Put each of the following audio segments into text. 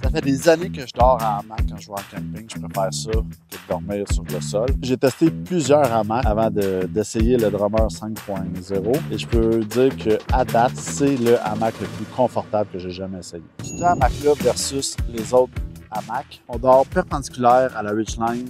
Ça fait des années que je dors en hamac quand je vais en camping. Je préfère ça que de dormir sur le sol. J'ai testé plusieurs hamacs avant d'essayer le Drummer 5.0 et je peux dire qu'à date, c'est le hamac le plus confortable que j'ai jamais essayé. Ce hamac-là versus les autres hamacs, on dort perpendiculaire à la ridgeline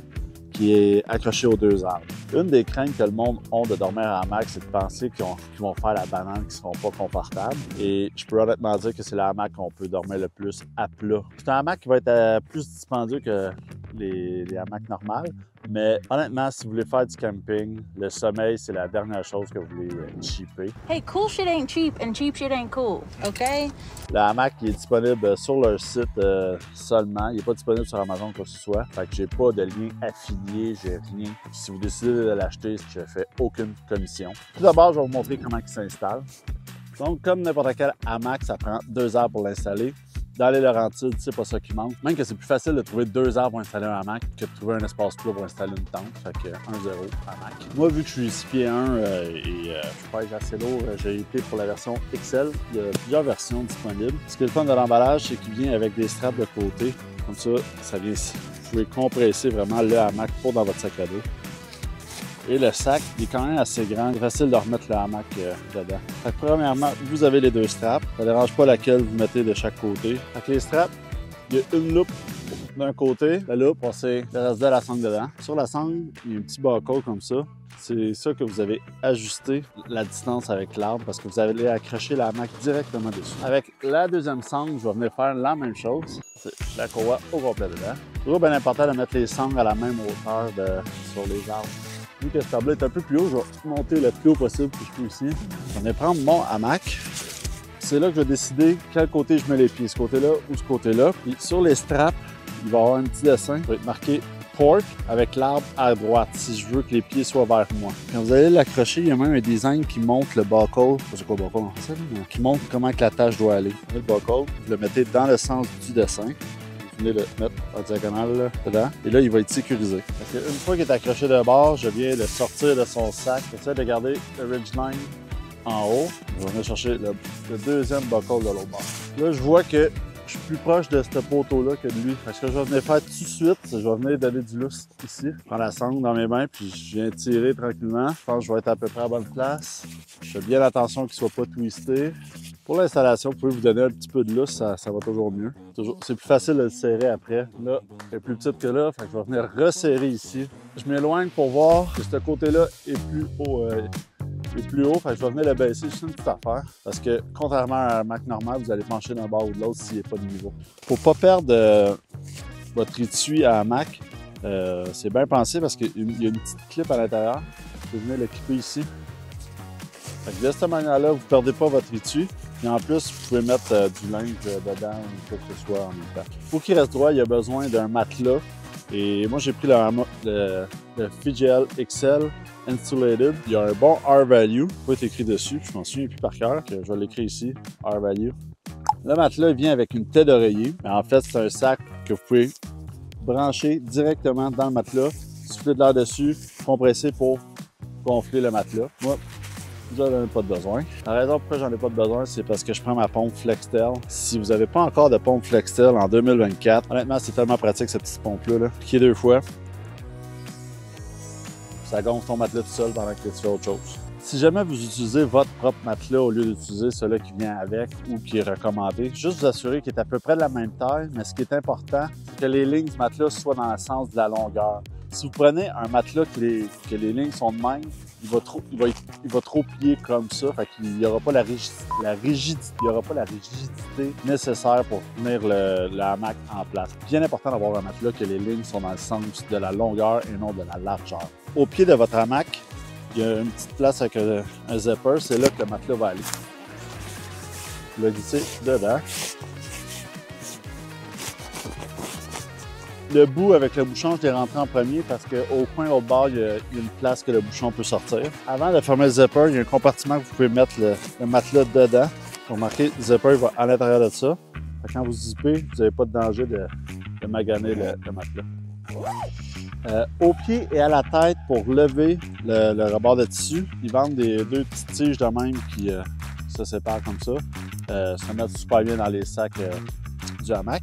qui est accroché aux deux arbres. Une des craintes que le monde a de dormir en hamac, c'est de penser qu'ils vont faire la banane, qu'ils ne seront pas confortables. Et je peux honnêtement dire que c'est le hamac qu'on peut dormir le plus à plat. C'est un hamac qui va être plus dispendieux que les hamacs normales. Mais honnêtement, si vous voulez faire du camping, le sommeil, c'est la dernière chose que vous voulez cheaper. Hey, cool shit ain't cheap and cheap shit ain't cool, OK? Le hamac il est disponible sur leur site seulement. Il n'est pas disponible sur Amazon quoi que ce soit. Fait que j'ai pas de lien affilié, j'ai rien. Si vous décidez de l'acheter, je ne fais aucune commission. Tout d'abord, je vais vous montrer comment il s'installe. Donc, comme n'importe quel hamac, ça prend 2 heures pour l'installer. Dans les Laurentides, c'est pas ça qui manque. Même que c'est plus facile de trouver 2 heures pour installer un hamac que de trouver un espace plat pour installer une tente. Fait que 1-0 hamac. Moi, vu que je suis 6 pieds 1 et je crois que j'ai assez lourd, j'ai opté pour la version XL. Il y a plusieurs versions disponibles. Ce qui est le fun de l'emballage, c'est qu'il vient avec des straps de côté. Comme ça vient, vous pouvez compresser vraiment le hamac pour dans votre sac à dos. Et le sac, il est quand même assez grand. C'est facile de remettre le hamac dedans. Fait que premièrement, vous avez les 2 straps. Ça ne dérange pas laquelle vous mettez de chaque côté. Fait que les straps, il y a une loupe d'un côté. La loupe, on sait le reste de la sangle dedans. Sur la sangle, il y a un petit barcode comme ça. C'est ça que vous avez ajusté la distance avec l'arbre parce que vous allez accrocher la hamac directement dessus. Avec la deuxième sangle, je vais venir faire la même chose. Je la courroie au complet dedans. C'est toujours bien important de mettre les sangles à la même hauteur sur les arbres. Vu que ce câble est un peu plus haut, je vais monter le plus haut possible que je peux ici. Je vais prendre mon hamac. C'est là que je vais décider quel côté je mets les pieds, ce côté-là ou ce côté-là. Puis sur les straps, il va y avoir un petit dessin qui va être marqué Pork avec l'arbre à droite si je veux que les pieds soient vers moi. Quand vous allez l'accrocher, il y a même un design qui montre le buckle. C'est quoi le buckle en français? Qui montre comment que la tâche doit aller. Le buckle, vous le mettez dans le sens du dessin. Vous venez le mettre en diagonale là, dedans. Et là, il va être sécurisé. Une fois qu'il est accroché de bord, je viens le sortir de son sac. J'essaie de garder le ridgeline en haut. Je vais venir chercher le deuxième buckle de l'autre bord. Là, je vois que je suis plus proche de ce poteau-là que de lui. Ce que je vais venir faire tout de suite, c'est que je vais venir donner du lousse ici. Je prends la sangle dans mes mains, puis je viens tirer tranquillement. Je pense que je vais être à peu près à la bonne place. Je fais bien attention qu'il ne soit pas twisté. Pour l'installation, vous pouvez vous donner un petit peu de lousse, ça va toujours mieux. C'est plus facile de le serrer après. Là, elle est plus petite que là, fait que je vais venir resserrer ici. Je m'éloigne pour voir que ce côté-là est plus haut. Fait que je vais venir le baisser, juste une petite affaire. Parce que, contrairement à un hamac normal, vous allez pencher d'un bord ou de l'autre s'il n'y a pas de niveau. Pour ne pas perdre votre étui à hamac, c'est bien pensé parce qu'il y a une petite clip à l'intérieur. Vous venez le clipper ici. Fait que de cette manière-là, vous ne perdez pas votre étui. Et en plus, vous pouvez mettre du linge dedans ou quoi que ce soit en même temps. Pour qu'il reste droit, il y a besoin d'un matelas. Et moi, j'ai pris le FGL XL Insulated. Il y a un bon R-Value. Il peut être écrit dessus. Je m'en souviens plus par cœur. Je vais l'écrire ici. R-Value. Le matelas vient avec une tête d'oreiller. En fait, c'est un sac que vous pouvez brancher directement dans le matelas. Souffler de l'air dessus, compresser pour gonfler le matelas. Moi, j'en ai pas de besoin. La raison pourquoi j'en ai pas de besoin, c'est parce que je prends ma pompe Flextel. Si vous n'avez pas encore de pompe Flextel en 2024, honnêtement, c'est tellement pratique cette petite pompe-là. Cliquez 2 fois. Ça gonfle ton matelas tout seul pendant que tu fais autre chose. Si jamais vous utilisez votre propre matelas au lieu d'utiliser celui qui vient avec ou qui est recommandé, juste vous assurer qu'il est à peu près de la même taille, mais ce qui est important, c'est que les lignes du matelas soient dans le sens de la longueur. Si vous prenez un matelas que les lignes sont de même, il va trop plier comme ça, fait qu'il n'y aura pas la rigidité nécessaire pour tenir le hamac en place. Bien important d'avoir un matelas que les lignes sont dans le sens de la longueur et non de la largeur. Au pied de votre hamac, il y a une petite place avec un zipper, c'est là que le matelas va aller. Vous le glissez dedans. Le bout avec le bouchon, je l'ai rentré en premier parce qu'au coin l'autre bord, il y a une place que le bouchon peut sortir. Avant de fermer le zipper, il y a un compartiment que vous pouvez mettre le matelas dedans. Remarquez, le zipper va à l'intérieur de ça. Quand vous zippez, vous n'avez pas de danger de maganer le matelas. Au pied et à la tête, pour lever le rebord de tissu, ils vendent deux petites tiges de même qui se séparent comme ça. Ça met super bien dans les sacs du hamac.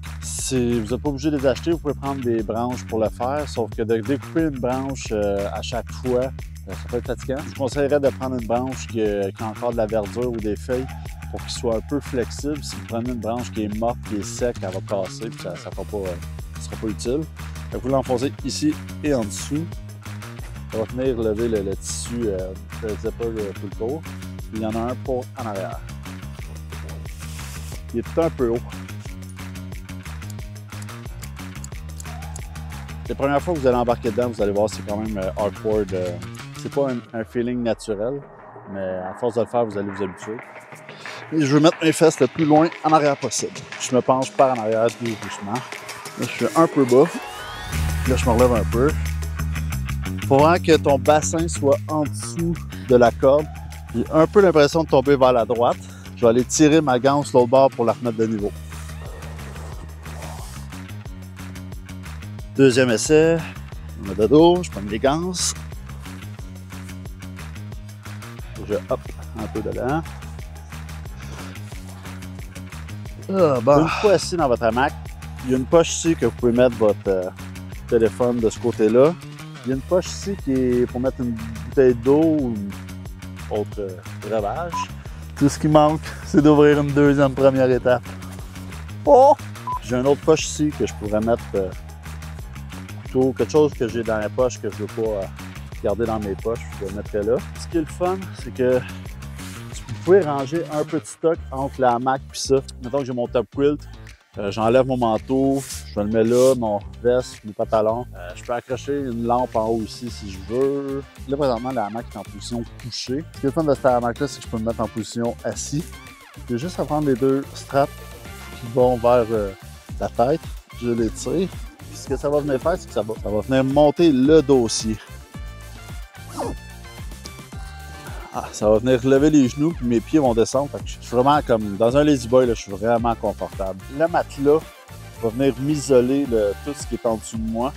Vous n'êtes pas obligé de les acheter, vous pouvez prendre des branches pour le faire, sauf que de découper une branche à chaque fois, ça peut être fatigant. Je vous conseillerais de prendre une branche qui a encore de la verdure ou des feuilles pour qu'il soit un peu flexible. Si vous prenez une branche qui est morte, qui est sec, elle va casser et ça ne sera pas utile. Donc, vous l'enfoncez ici et en dessous. Ça va venir lever le tissu, le zipper tout le tour. Il y en a un pour en arrière. Il est un peu haut. La première fois que vous allez embarquer dedans, vous allez voir, c'est quand même awkward. C'est pas un feeling naturel, mais à force de le faire, vous allez vous habituer. Et je veux mettre mes fesses le plus loin en arrière possible. Je me penche par en arrière tout doucement. Là, je suis un peu bas. Là, je me relève un peu. Il faut vraiment que ton bassin soit en dessous de la corde. J'ai un peu l'impression de tomber vers la droite. Je vais aller tirer ma ganse l'autre bord pour la remettre de niveau. Deuxième essai. Je me mets de dos, je prends les ganses. Je hop un peu dedans. Ah, bon. Une fois assis dans votre hamac, il y a une poche ici que vous pouvez mettre votre téléphone de ce côté-là. Il y a une poche ici qui est pour mettre une bouteille d'eau ou une autre breuvage. Tout ce qui manque, c'est d'ouvrir une deuxième première étape. Oh! J'ai une autre poche ici que je pourrais mettre plutôt quelque chose que j'ai dans la poche que je ne veux pas garder dans mes poches. Je le mettrai là. Ce qui est le fun, c'est que vous pouvez ranger un peu de stock entre la hamac et ça. Mettons que j'ai mon top quilt. J'enlève mon manteau, je me le mets là, mon veste, mes pantalons. Je peux accrocher une lampe en haut ici si je veux. Là, présentement, la hamac est en position couchée. Ce qui est le fun de cette hamac-là, c'est que je peux me mettre en position assis. J'ai juste à prendre les deux straps qui vont vers la tête. Je les tire. Puis ce que ça va venir faire, c'est que ça va venir monter le dossier. Ah, ça va venir lever les genoux, puis mes pieds vont descendre. Fait que je suis vraiment comme dans un lazy boy, là, je suis vraiment confortable. Le matelas va venir m'isoler tout ce qui est en dessous de moi.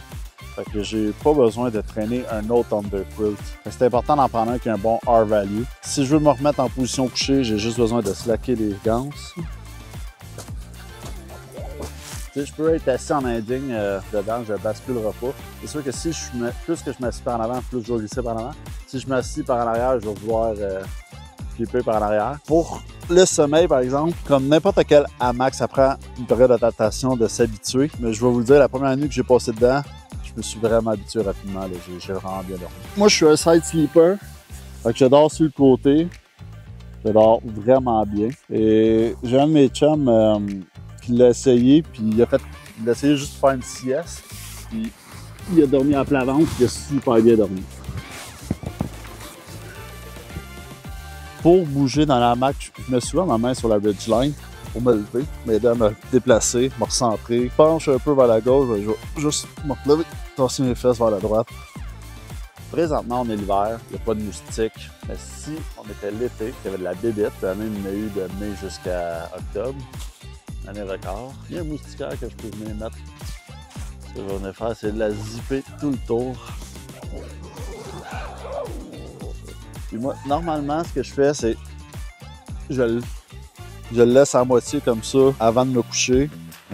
Fait que j'ai pas besoin de traîner un autre underquilt. C'est important d'en prendre un qui a un bon R-value. Si je veux me remettre en position couchée, j'ai juste besoin de slacker les ganses. Je peux être assis en indigne dedans, je ne basculerai pas. C'est sûr que si plus que je m'assis par en avant, plus je vais glisser par en avant. Si je m'assis par en arrière, je vais vouloir flipper par en arrière. Pour le sommeil, par exemple, comme n'importe quel hamac, ça prend une période d'adaptation, de s'habituer. Mais je vais vous le dire, la première nuit que j'ai passé dedans, je me suis vraiment habitué rapidement. J'ai vraiment bien dormi. Moi, je suis un side sleeper. Fait que je dors sur le côté. Je dors vraiment bien. Et j'ai un de mes chums il l'a essayé, puis il a essayé juste de faire une sieste, puis il a dormi à plat ventre, puis il a super bien dormi. Pour bouger dans la hamac, je mets souvent ma main sur la ridgeline pour me lever, m'aider à me déplacer, me recentrer. Je penche un peu vers la gauche, je vais juste me relever, tasser mes fesses vers la droite. Présentement, on est l'hiver, il n'y a pas de moustiques, mais si on était l'été, il y avait de la bébête, même il y en a eu de mai jusqu'à octobre. Année record. Il y a un moustiquaire que je peux venir mettre. Ce que je vais venir faire, c'est de la zipper tout le tour. Puis moi, normalement, ce que je fais, c'est je le laisse à moitié comme ça avant de me coucher.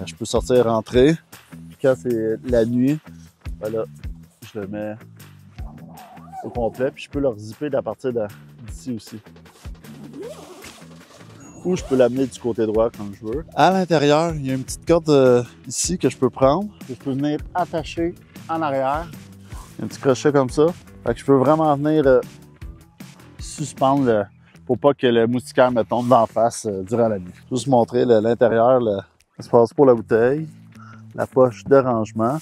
Je peux sortir et rentrer. Puis quand c'est la nuit, voilà, je le mets au complet. Puis je peux le zipper à partir d'ici aussi. Ou je peux l'amener du côté droit comme je veux. À l'intérieur, il y a une petite corde ici que je peux prendre, que je peux venir attacher en arrière. Il y a un petit crochet comme ça. Fait que je peux vraiment venir suspendre pour pas que le moustiquaire me tombe d'en face durant la nuit. Juste montrer l'intérieur, l'espace pour la bouteille, la poche de rangement.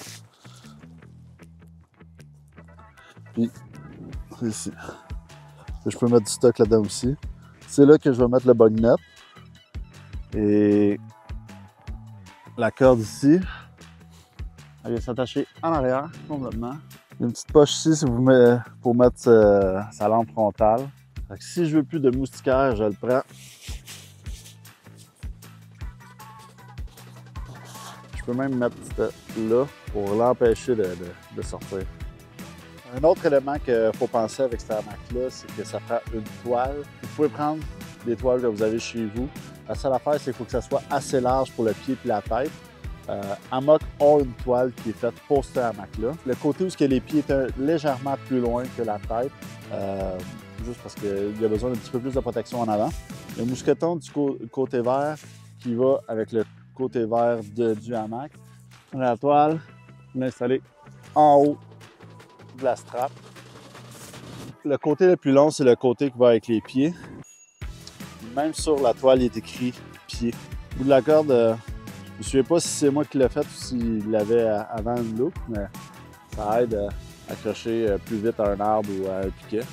Puis, c'est ici. Je peux mettre du stock là-dedans aussi. C'est là que je vais mettre le bug net. Et la corde ici, elle vient s'attacher en arrière complètement. Il y a une petite poche ici pour mettre sa lampe frontale. Fait que si je veux plus de moustiquaire, je le prends. Je peux même mettre là pour l'empêcher de sortir. Un autre élément qu'il faut penser avec cette hamac-là, c'est que ça prend une toile. Vous pouvez prendre des toiles que vous avez chez vous. La seule affaire, c'est qu'il faut que ça soit assez large pour le pied et la tête. Hamac a une toile qui est faite pour ce hamac-là. Le côté où les pieds étaient légèrement plus loin que la tête, juste parce qu'il y a besoin d'un petit peu plus de protection en avant. Le mousqueton du côté vert qui va avec le côté vert du hamac. La toile, vous l'installez en haut de la strap. Le côté le plus long, c'est le côté qui va avec les pieds. Même sur la toile, il est écrit pied. Au bout de la corde, je ne me souviens pas si c'est moi qui l'ai fait ou s'il l'avait avant une loupe, mais ça aide à accrocher plus vite à un arbre ou à un piquet.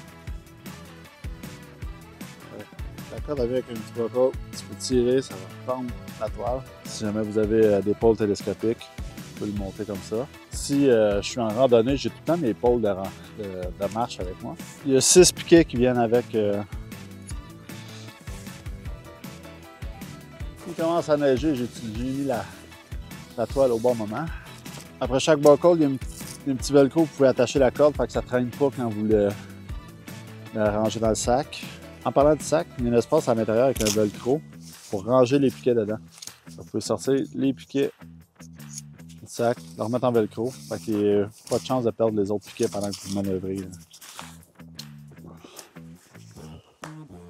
La corde avec un petit bras, tu peux tirer, ça va tendre la toile. Si jamais vous avez des pôles télescopiques, vous pouvez le monter comme ça. Si je suis en randonnée, j'ai tout le temps mes pôles de marche avec moi. Il y a 6 piquets qui viennent avec. Il commence à neiger, j'ai mis la toile au bon moment. Après chaque buckle, il y a un petit velcro, vous pouvez attacher la corde, fait que ça ne traîne pas quand vous le rangez dans le sac. En parlant du sac, il y a un espace à l'intérieur avec un velcro pour ranger les piquets dedans. Vous pouvez sortir les piquets du sac, le remettre en velcro, fait qu'il n'y a pas de chance de perdre les autres piquets pendant que vous manœuvrez.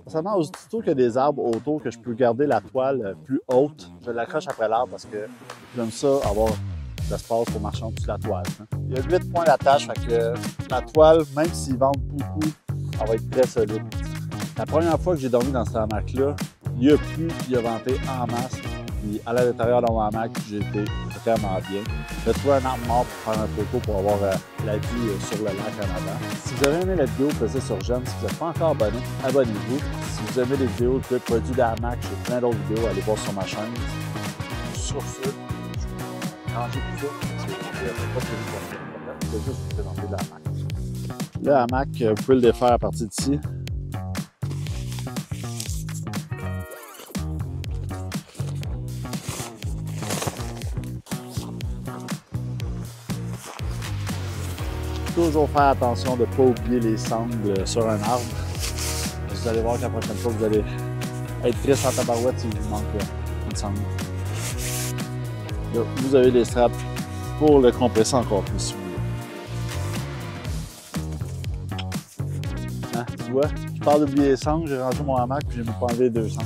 Concernant aussitôt qu'il y a des arbres autour, que je peux garder la toile plus haute, je l'accroche après l'arbre parce que j'aime ça avoir de l'espace pour marcher en dessous de la toile. Il y a 8 points d'attache, fait que la toile, même s'il vente beaucoup, elle va être très solide. La première fois que j'ai dormi dans ce hamac-là, il a plu, il a venté en masse. Puis à l'intérieur de mon hamac, j'étais vraiment bien. J'ai trouvé un arbre mort pour faire un photo pour avoir la vue sur le lac en avant. Si vous avez aimé la vidéo, passez sur j'aime. Si vous n'êtes pas encore abonné, abonnez-vous. Si vous aimez les vidéos de produits de hamac, j'ai plein d'autres vidéos, allez voir sur ma chaîne. Sur ce, rangez tout ça. Je vais juste vous présenter le hamac. Le hamac, vous pouvez le défaire à partir d'ici. Toujours faire attention de ne pas oublier les sangles sur un arbre. Vous allez voir que la prochaine fois, vous allez être triste en tabarouette si vous manque une sangle. Là, vous avez les straps pour le compresser encore plus si vous voulez. Hein, tu vois, je parle d'oublier les sangles, j'ai rangé mon hamac puis j'ai même pas enlevé les 2 sangles.